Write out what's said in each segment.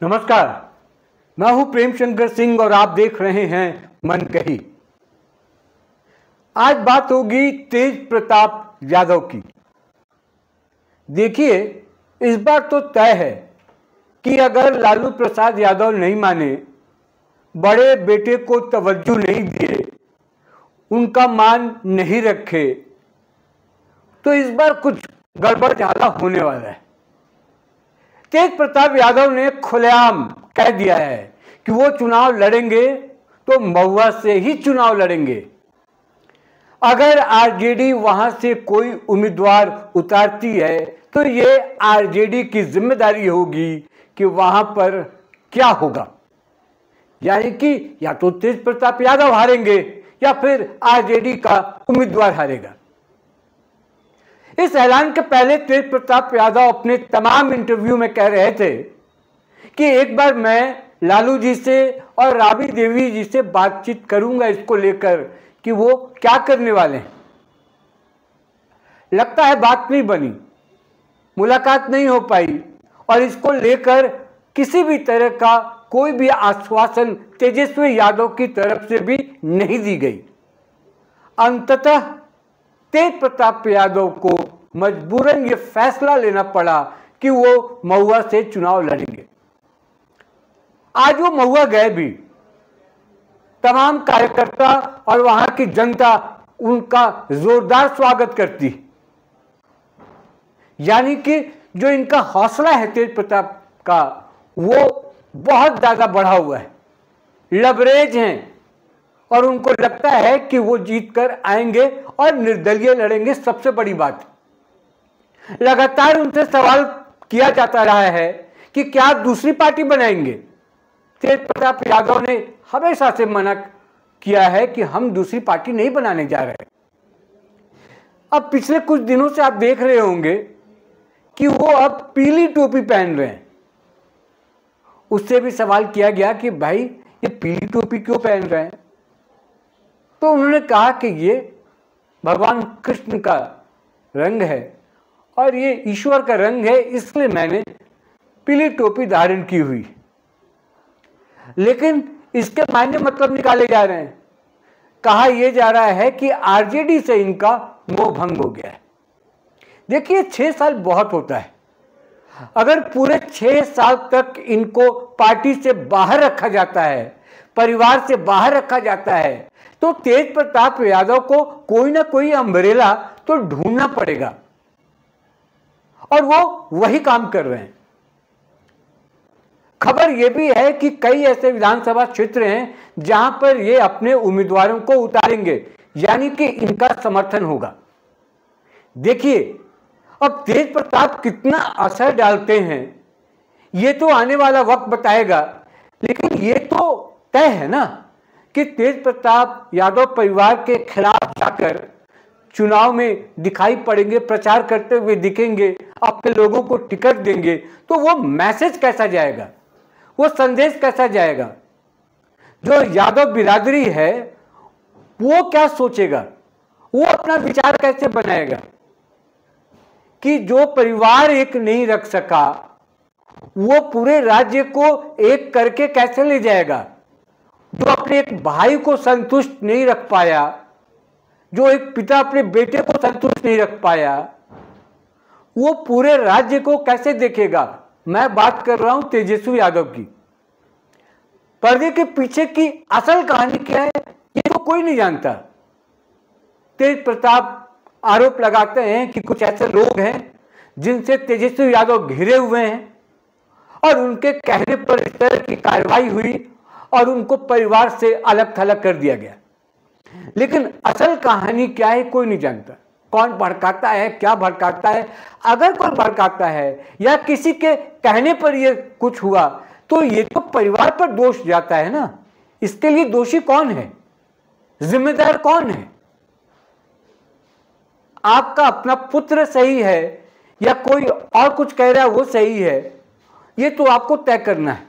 नमस्कार, मैं हूं प्रेम शंकर सिंह और आप देख रहे हैं मन कही। आज बात होगी तेज प्रताप यादव की। देखिए, इस बार तो तय है कि अगर लालू प्रसाद यादव नहीं माने, बड़े बेटे को तवज्जो नहीं दिए, उनका मान नहीं रखे, तो इस बार कुछ गड़बड़ झाला होने वाला है। तेज प्रताप यादव ने खुलेआम कह दिया है कि वो चुनाव लड़ेंगे तो महुआ से ही चुनाव लड़ेंगे। अगर आरजेडी वहां से कोई उम्मीदवार उतारती है तो ये आरजेडी की जिम्मेदारी होगी कि वहां पर क्या होगा, यानी कि या तो तेज प्रताप यादव हारेंगे या फिर आरजेडी का उम्मीदवार हारेगा। इस ऐलान के पहले तेज प्रताप यादव अपने तमाम इंटरव्यू में कह रहे थे कि एक बार मैं लालू जी से और राबड़ी देवी जी से बातचीत करूंगा इसको लेकर कि वो क्या करने वाले हैं। लगता है बात नहीं बनी, मुलाकात नहीं हो पाई और इसको लेकर किसी भी तरह का कोई भी आश्वासन तेजस्वी यादव की तरफ से भी नहीं दी गई। अंततः तेज प्रताप यादव को मजबूरन ये फैसला लेना पड़ा कि वो महुआ से चुनाव लड़ेंगे। आज वो महुआ गए भी, तमाम कार्यकर्ता और वहां की जनता उनका जोरदार स्वागत करती, यानी कि जो इनका हौसला है तेज प्रताप का वो बहुत ज्यादा बढ़ा हुआ है, लबरेज हैं और उनको लगता है कि वो जीत कर आएंगे और निर्दलीय लड़ेंगे। सबसे बड़ी बात, लगातार उनसे सवाल किया जाता रहा है कि क्या आप दूसरी पार्टी बनाएंगे। तेज प्रताप यादव ने हमेशा से मना किया है कि हम दूसरी पार्टी नहीं बनाने जा रहे। अब पिछले कुछ दिनों से आप देख रहे होंगे कि वो अब पीली टोपी पहन रहे हैं। उससे भी सवाल किया गया कि भाई ये पीली टोपी क्यों पहन रहे हैं, तो उन्होंने कहा कि ये भगवान कृष्ण का रंग है और ये ईश्वर का रंग है, इसलिए मैंने पीली टोपी धारण की हुई। लेकिन इसके मायने मतलब निकाले जा रहे हैं। कहा यह जा रहा है कि आरजेडी से इनका मोह भंग हो गया है। देखिए, 6 साल बहुत होता है। अगर पूरे 6 साल तक इनको पार्टी से बाहर रखा जाता है, परिवार से बाहर रखा जाता है, तो तेज प्रताप यादव को कोई ना कोई अम्ब्रेला तो ढूंढना पड़ेगा और वो वही काम कर रहे हैं। खबर यह भी है कि कई ऐसे विधानसभा क्षेत्र हैं जहां पर ये अपने उम्मीदवारों को उतारेंगे, यानी कि इनका समर्थन होगा। देखिए, अब तेज प्रताप कितना असर डालते हैं ये तो आने वाला वक्त बताएगा, लेकिन ये तो तय है ना कि तेज प्रताप यादव परिवार के खिलाफ जाकर चुनाव में दिखाई पड़ेंगे, प्रचार करते हुए दिखेंगे, अपने लोगों को टिकट देंगे, तो वो मैसेज कैसा जाएगा, वो संदेश कैसा जाएगा। जो यादव बिरादरी है वो क्या सोचेगा, वो अपना विचार कैसे बनाएगा कि जो परिवार एक नहीं रख सका वो पूरे राज्य को एक करके कैसे ले जाएगा। जो अपने एक भाई को संतुष्ट नहीं रख पाया, जो एक पिता अपने बेटे को संतुष्ट नहीं रख पाया, वो पूरे राज्य को कैसे देखेगा। मैं बात कर रहा हूं तेजस्वी यादव की। पर्दे के पीछे की असल कहानी क्या है ये तो कोई नहीं जानता। तेज प्रताप आरोप लगाते हैं कि कुछ ऐसे लोग हैं जिनसे तेजस्वी यादव घिरे हुए हैं और उनके कहने पर इस तरह की कार्रवाई हुई और उनको परिवार से अलग थलग कर दिया गया। लेकिन असल कहानी क्या है कोई नहीं जानता। कौन भड़काता है, क्या भड़काता है। अगर कोई भड़काता है या किसी के कहने पर यह कुछ हुआ तो ये तो परिवार पर दोष जाता है ना। इसके लिए दोषी कौन है, जिम्मेदार कौन है। आपका अपना पुत्र सही है या कोई और कुछ कह रहा है वो सही है, ये तो आपको तय करना है।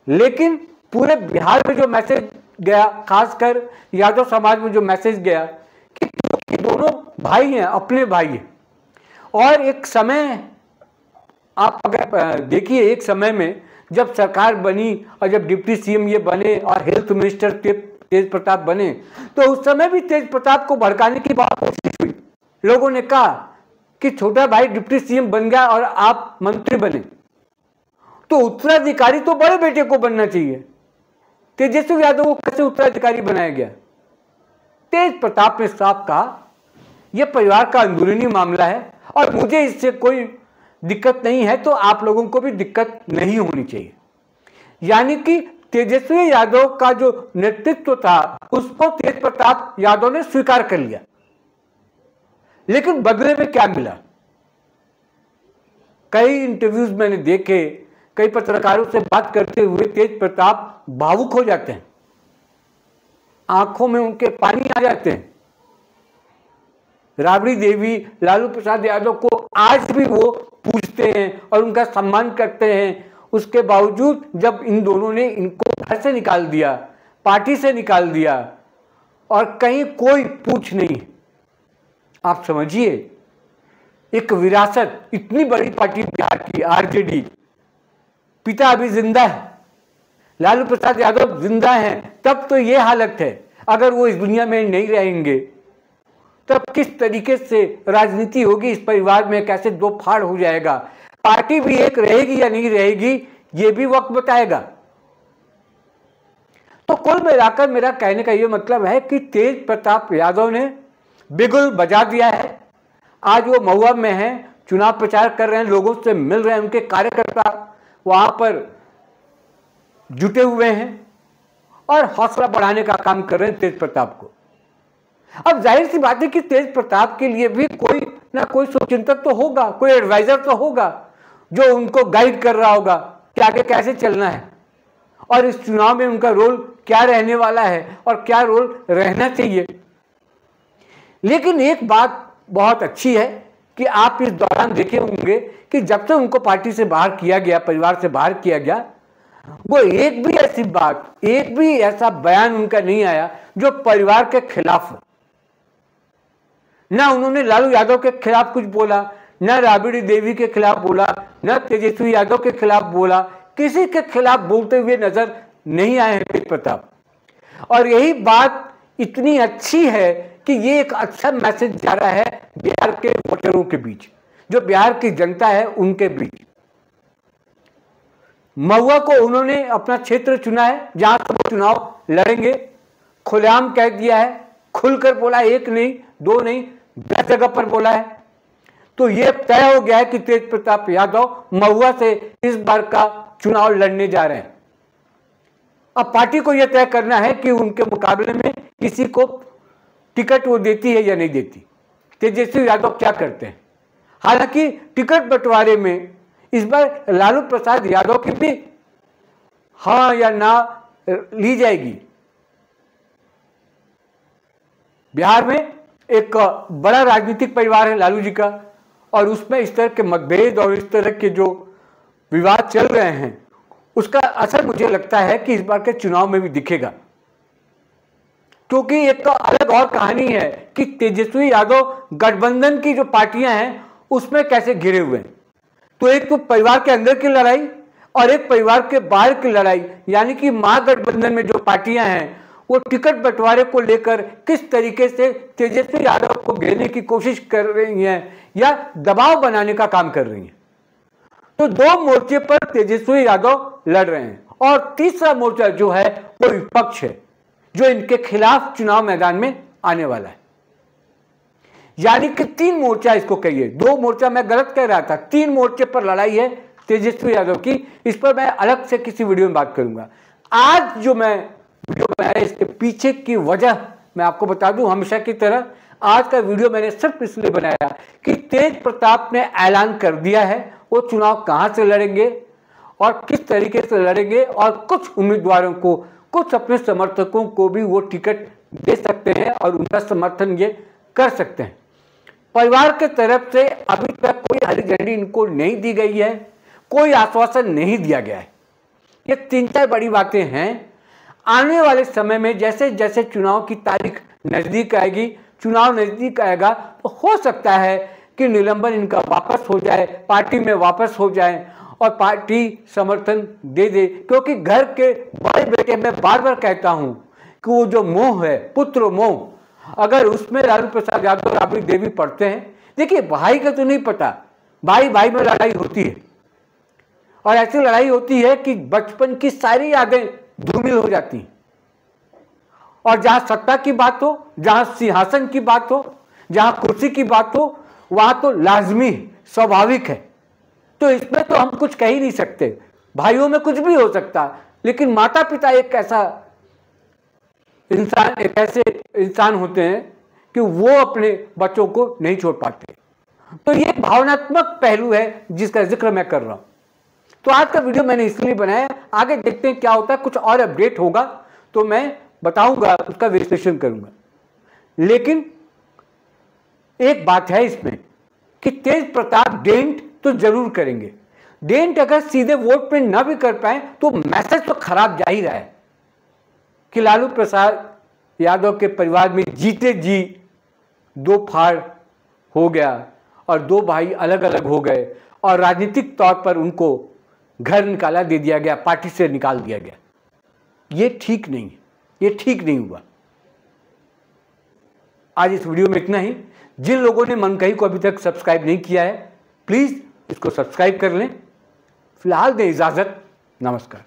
लेकिन पूरे बिहार में जो मैसेज गया, खासकर यादव समाज में जो मैसेज गया कि दोनों भाई हैं, अपने भाई हैं। और एक समय आप अगर देखिए, एक समय में जब सरकार बनी और जब डिप्टी सीएम ये बने और हेल्थ मिनिस्टर तेज प्रताप बने, तो उस समय भी तेज प्रताप को भड़काने की बहुत कोशिश हुई। लोगों ने कहा कि छोटा भाई डिप्टी सीएम बन गया और आप मंत्री बने, तो उत्तराधिकारी तो बड़े बेटे को बनना चाहिए। तेजस्वी यादव को कैसे उत्तराधिकारी बनाया गया? तेज प्रताप ने साफ कहा यह परिवार का अंदरूनी मामला है और मुझे इससे कोई दिक्कत नहीं है, तो आप लोगों को भी दिक्कत नहीं होनी चाहिए। यानी कि तेजस्वी यादव का जो नेतृत्व था उसको तेज प्रताप यादव ने स्वीकार कर लिया। लेकिन बदले में क्या मिला? कई इंटरव्यूज मैंने देखे, कई पत्रकारों से बात करते हुए तेज प्रताप भावुक हो जाते हैं, आंखों में उनके पानी आ जाते हैं। राबड़ी देवी लालू प्रसाद यादव को आज भी वो पूछते हैं और उनका सम्मान करते हैं। उसके बावजूद जब इन दोनों ने इनको घर से निकाल दिया, पार्टी से निकाल दिया और कहीं कोई पूछ नहीं। आप समझिए, एक विरासत, इतनी बड़ी पार्टी बिहार की आरजेडी, पिता अभी जिंदा है, लालू प्रसाद यादव जिंदा हैं, तब तो ये हालत है। अगर वो इस दुनिया में नहीं रहेंगे तब किस तरीके से राजनीति होगी इस परिवार में, कैसे दो फाड़ हो जाएगा। पार्टी भी एक रहेगी या नहीं रहेगी ये भी वक्त बताएगा। तो कुल मिलाकर मेरा कहने का ये मतलब है कि तेज प्रताप यादव ने बिगुल बजा दिया है। आज वो महुआ में हैं, चुनाव प्रचार कर रहे हैं, लोगों से मिल रहे हैं, उनके कार्यकर्ता वहां पर जुटे हुए हैं और हौसला बढ़ाने का काम कर रहे हैं तेज प्रताप को। अब जाहिर सी बात है कि तेज प्रताप के लिए भी कोई ना कोई शुभचिंतक तो होगा, कोई एडवाइजर तो होगा जो उनको गाइड कर रहा होगा कि आगे कैसे चलना है और इस चुनाव में उनका रोल क्या रहने वाला है और क्या रोल रहना चाहिए। लेकिन एक बात बहुत अच्छी है कि आप इस दौरान देखे होंगे कि जब से उनको पार्टी से बाहर किया गया, परिवार से बाहर किया गया, वो एक भी ऐसी बात, एक भी ऐसा बयान उनका नहीं आया जो परिवार के खिलाफ हो। ना उन्होंने लालू यादव के खिलाफ कुछ बोला, ना राबड़ी देवी के खिलाफ बोला, ना तेजस्वी यादव के खिलाफ बोला, किसी के खिलाफ बोलते हुए नजर नहीं आए हैं तेज प्रताप। और यही बात इतनी अच्छी है कि ये एक अच्छा मैसेज जा रहा है बिहार के वोटरों के बीच, जो बिहार की जनता है उनके बीच। महुआ को उन्होंने अपना क्षेत्र चुना है जहां से वो चुनाव लड़ेंगे, खुलेआम कह दिया है, खुलकर बोला, एक नहीं, दो नहीं, 10 जगह पर बोला है। तो ये तय हो गया है कि तेज प्रताप यादव महुआ से इस बार का चुनाव लड़ने जा रहे हैं। अब पार्टी को यह तय करना है कि उनके मुकाबले में किसी को टिकट वो देती है या नहीं देती। तेजस्वी यादव क्या करते हैं? हालांकि टिकट बंटवारे में इस बार लालू प्रसाद यादव की भी हाँ या ना ली जाएगी। बिहार में एक बड़ा राजनीतिक परिवार है लालू जी का, और उसमें इस तरह के मतभेद और इस तरह के जो विवाद चल रहे हैं उसका असर मुझे लगता है कि इस बार के चुनाव में भी दिखेगा। क्योंकि एक तो अलग और कहानी है कि तेजस्वी यादव गठबंधन की जो पार्टियां हैं उसमें कैसे घिरे हुए हैं। तो एक तो परिवार के अंदर की लड़ाई और एक परिवार के बाहर की लड़ाई, यानी कि महागठबंधन में जो पार्टियां हैं वो टिकट बंटवारे को लेकर किस तरीके से तेजस्वी यादव को घेरने की कोशिश कर रही हैं या दबाव बनाने का काम कर रही हैं। तो दो मोर्चे पर तेजस्वी यादव लड़ रहे हैं और तीसरा मोर्चा जो है वो विपक्ष है, जो इनके खिलाफ चुनाव मैदान में आने वाला है। यानी कि 3 मोर्चा इसको कहिए, 2 मोर्चा मैं गलत कह रहा था, 3 मोर्चे पर लड़ाई है तेजस्वी यादव की। इस पर मैं अलग से किसी वीडियो में बात करूंगा। आज जो मैं वीडियो बनाया इसके पीछे की वजह मैं आपको बता दूं, हमेशा की तरह आज का वीडियो मैंने सिर्फ इसलिए बनाया कि तेज प्रताप ने ऐलान कर दिया है वो चुनाव कहां से लड़ेंगे और किस तरीके से लड़ेंगे, और कुछ उम्मीदवारों को, कुछ अपने समर्थकों को भी वो टिकट दे सकते हैं और उनका समर्थन ये कर सकते हैं। परिवार के तरफ से अभी तक कोई हरी झंडी इनको नहीं दी गई है, कोई आश्वासन नहीं दिया गया है। ये 3-4 बड़ी बातें हैं। आने वाले समय में जैसे जैसे चुनाव की तारीख नजदीक आएगी, चुनाव नजदीक आएगा, तो हो सकता है कि निलंबन इनका वापस हो जाए, पार्टी में वापस हो जाए और पार्टी समर्थन दे दे, क्योंकि घर के बड़े बेटे, मैं बार बार कहता हूं कि वो जो मोह है, पुत्र मोह, अगर उसमें लालू प्रसाद यादव, राबड़ी देवी पढ़ते हैं, देखिए भाई का तो नहीं पता, भाई भाई में लड़ाई होती है, और ऐसी लड़ाई होती है कि बचपन की सारी यादें धूमिल हो जाती हैं। और जहां सत्ता की बात हो, जहां सिंहासन की बात हो, जहां कुर्सी की बात हो, वहां तो लाजमी स्वाभाविक है। तो इसमें तो हम कुछ कह ही नहीं सकते, भाइयों में कुछ भी हो सकता, लेकिन माता पिता एक ऐसा इंसान, एक ऐसे इंसान होते हैं कि वो अपने बच्चों को नहीं छोड़ पाते। तो ये भावनात्मक पहलू है जिसका जिक्र मैं कर रहा हूं। तो आज का वीडियो मैंने इसलिए बनाया, आगे देखते हैं क्या होता है, कुछ और अपडेट होगा तो मैं बताऊंगा, उसका विश्लेषण करूंगा। लेकिन एक बात है इसमें कि तेज प्रताप डेंट तो जरूर करेंगे। डेंट अगर सीधे वोट पे ना भी कर पाए तो मैसेज तो खराब जा ही रहा है कि लालू प्रसाद यादव के परिवार में जीते जी दो फाड़ हो गया और दो भाई अलग अलग हो गए और राजनीतिक तौर पर उनको घर निकाला दे दिया गया, पार्टी से निकाल दिया गया। ये ठीक नहीं है, ये ठीक नहीं हुआ। आज इस वीडियो में इतना ही। जिन लोगों ने मनकही को अभी तक सब्सक्राइब नहीं किया है, प्लीज इसको सब्सक्राइब कर लें। फिलहाल दें इजाजत, नमस्कार।